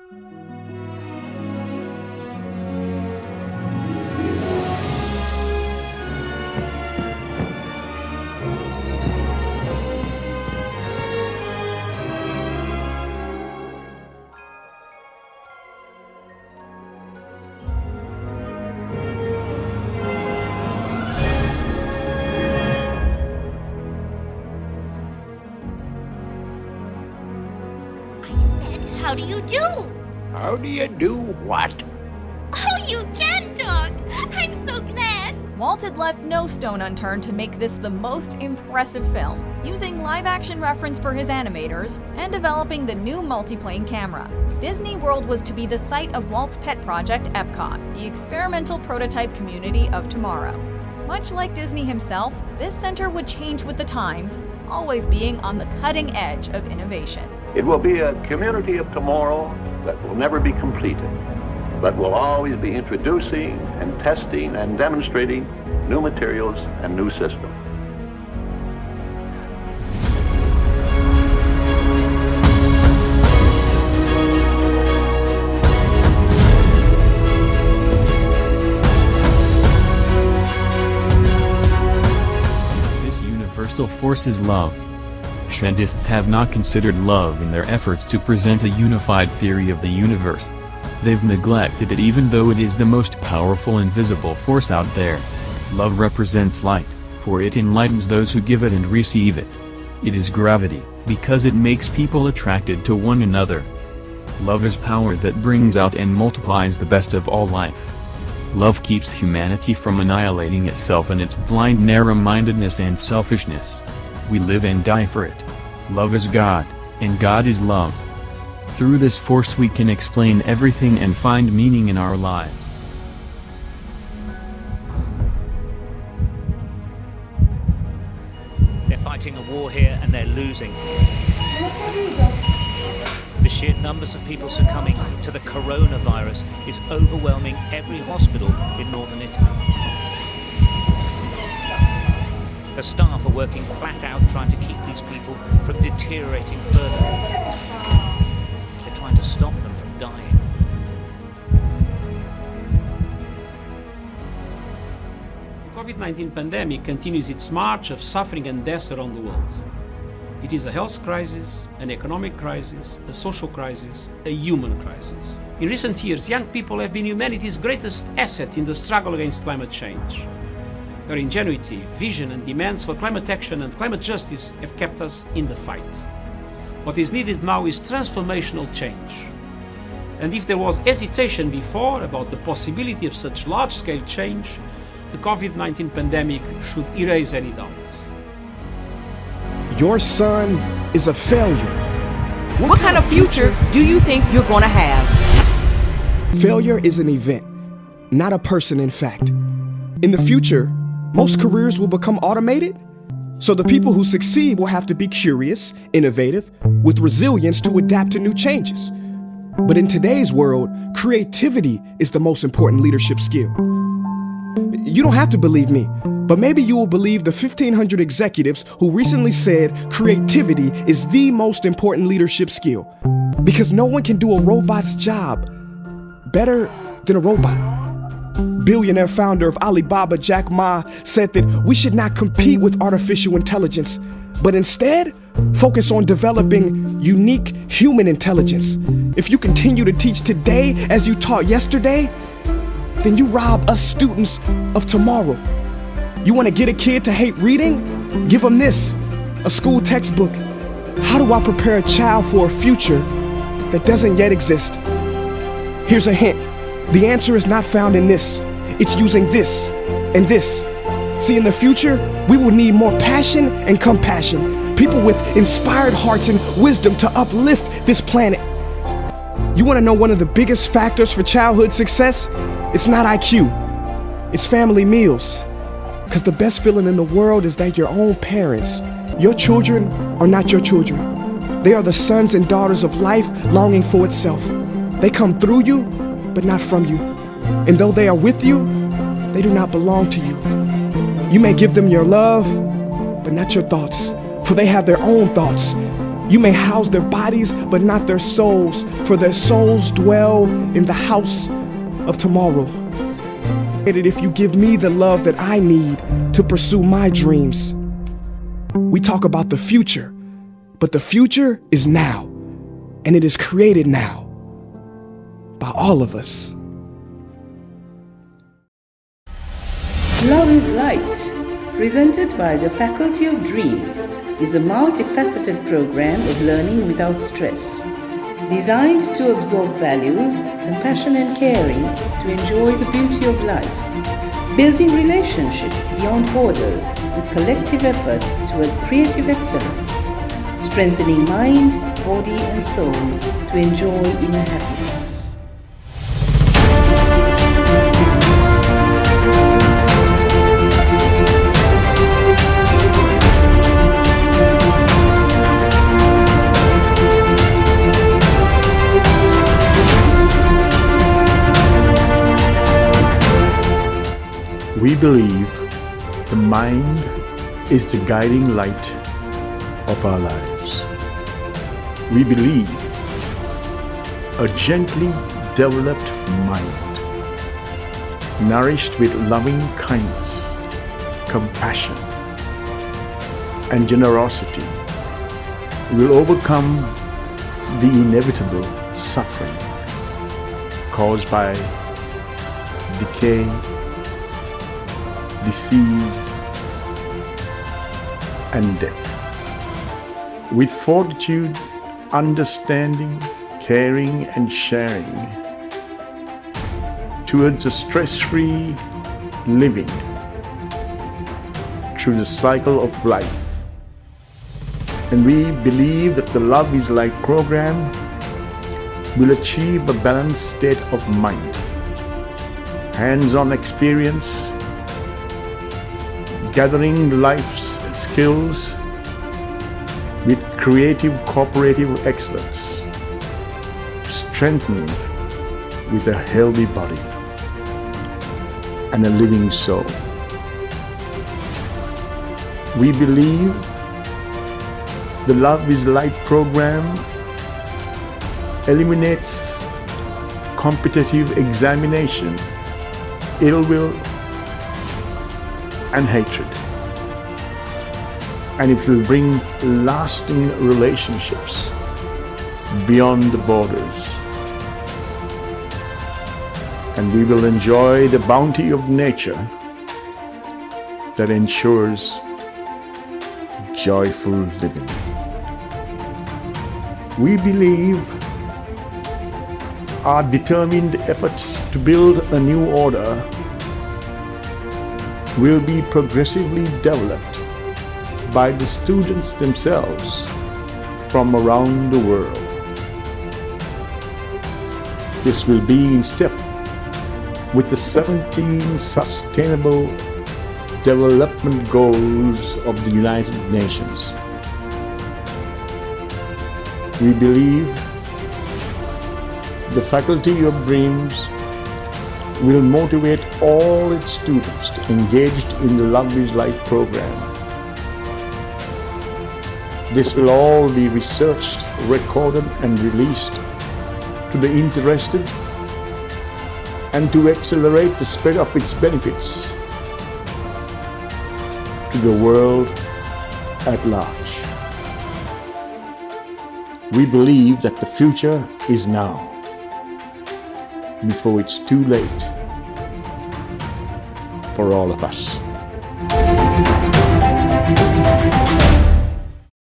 How do you do? How do you do what? Oh, you can talk! I'm so glad! Walt had left no stone unturned to make this the most impressive film, using live-action reference for his animators and developing the new multiplane camera. Disney World was to be the site of Walt's pet project, Epcot, the experimental prototype community of tomorrow. Much like Disney himself, this center would change with the times, always being on the cutting edge of innovation. It will be a community of tomorrow that will never be completed, but will always be introducing and testing and demonstrating new materials and new systems. This universal force is love. Scientists have not considered love in their efforts to present a unified theory of the universe. They've neglected it even though it is the most powerful invisible force out there. Love represents light, for it enlightens those who give it and receive it. It is gravity, because it makes people attracted to one another. Love is power that brings out and multiplies the best of all life. Love keeps humanity from annihilating itself and its blind narrow-mindedness and selfishness. We live and die for it. Love is God, and God is love. Through this force we can explain everything and find meaning in our lives. They're fighting a war here and they're losing. The sheer numbers of people succumbing to the coronavirus is overwhelming every hospital in northern Italy. The staff are working flat out trying to keep these people from deteriorating further. They're trying to stop them from dying. The COVID-19 pandemic continues its march of suffering and death around the world. It is a health crisis, an economic crisis, a social crisis, a human crisis. In recent years, young people have been humanity's greatest asset in the struggle against climate change. Their ingenuity, vision and demands for climate action and climate justice have kept us in the fight. What is needed now is transformational change. And if there was hesitation before about the possibility of such large-scale change, the COVID-19 pandemic should erase any doubts. Your son is a failure. What kind of future do you think you're going to have? Failure is an event, not a person in fact. In the future, most careers will become automated, so the people who succeed will have to be curious, innovative, with resilience to adapt to new changes. But in today's world, creativity is the most important leadership skill. You don't have to believe me, but maybe you will believe the 1,500 executives who recently said creativity is the most important leadership skill. Because no one can do a robot's job better than a robot. Billionaire founder of Alibaba, Jack Ma, said that we should not compete with artificial intelligence, but instead focus on developing unique human intelligence. If you continue to teach today as you taught yesterday, then you rob us students of tomorrow. You want to get a kid to hate reading? Give them this, a school textbook. How do I prepare a child for a future that doesn't yet exist? Here's a hint. The answer is not found in this. It's using this and this. See, in the future, we will need more passion and compassion. People with inspired hearts and wisdom to uplift this planet. You want to know one of the biggest factors for childhood success? It's not IQ. It's family meals. Because the best feeling in the world is that your own parents, your children are not your children. They are the sons and daughters of life longing for itself. They come through you, but not from you. And though they are with you, they do not belong to you. You may give them your love, but not your thoughts, for they have their own thoughts. You may house their bodies, but not their souls, for their souls dwell in the house of tomorrow. If you give me the love that I need to pursue my dreams. We talk about the future, but the future is now, and it is created now by all of us. Love is Light, presented by the Faculty of Dreams, is a multifaceted program of learning without stress, designed to absorb values, compassion and caring to enjoy the beauty of life, building relationships beyond borders with collective effort towards creative excellence, strengthening mind, body and soul to enjoy inner happiness. We believe the mind is the guiding light of our lives. We believe a gently developed mind, nourished with loving kindness, compassion, and generosity, will overcome the inevitable suffering caused by decay, disease, and death. With fortitude, understanding, caring, and sharing towards a stress-free living through the cycle of life. And we believe that the Love is Light program will achieve a balanced state of mind, hands-on experience, gathering life's skills with creative cooperative excellence, strengthened with a healthy body and a living soul. We believe the Love is Light program eliminates competitive examination, ill will, and hatred, and it will bring lasting relationships beyond the borders, and we will enjoy the bounty of nature that ensures joyful living. We believe our determined efforts to build a new order will be progressively developed by the students themselves from around the world. This will be in step with the 17 Sustainable Development Goals of the United Nations. We believe the Faculty of Dreams will motivate all its students engaged in the Love is Light program. This will all be researched, recorded, and released to the interested and to accelerate the spread of its benefits to the world at large. We believe that the future is now, before it's too late for all of us.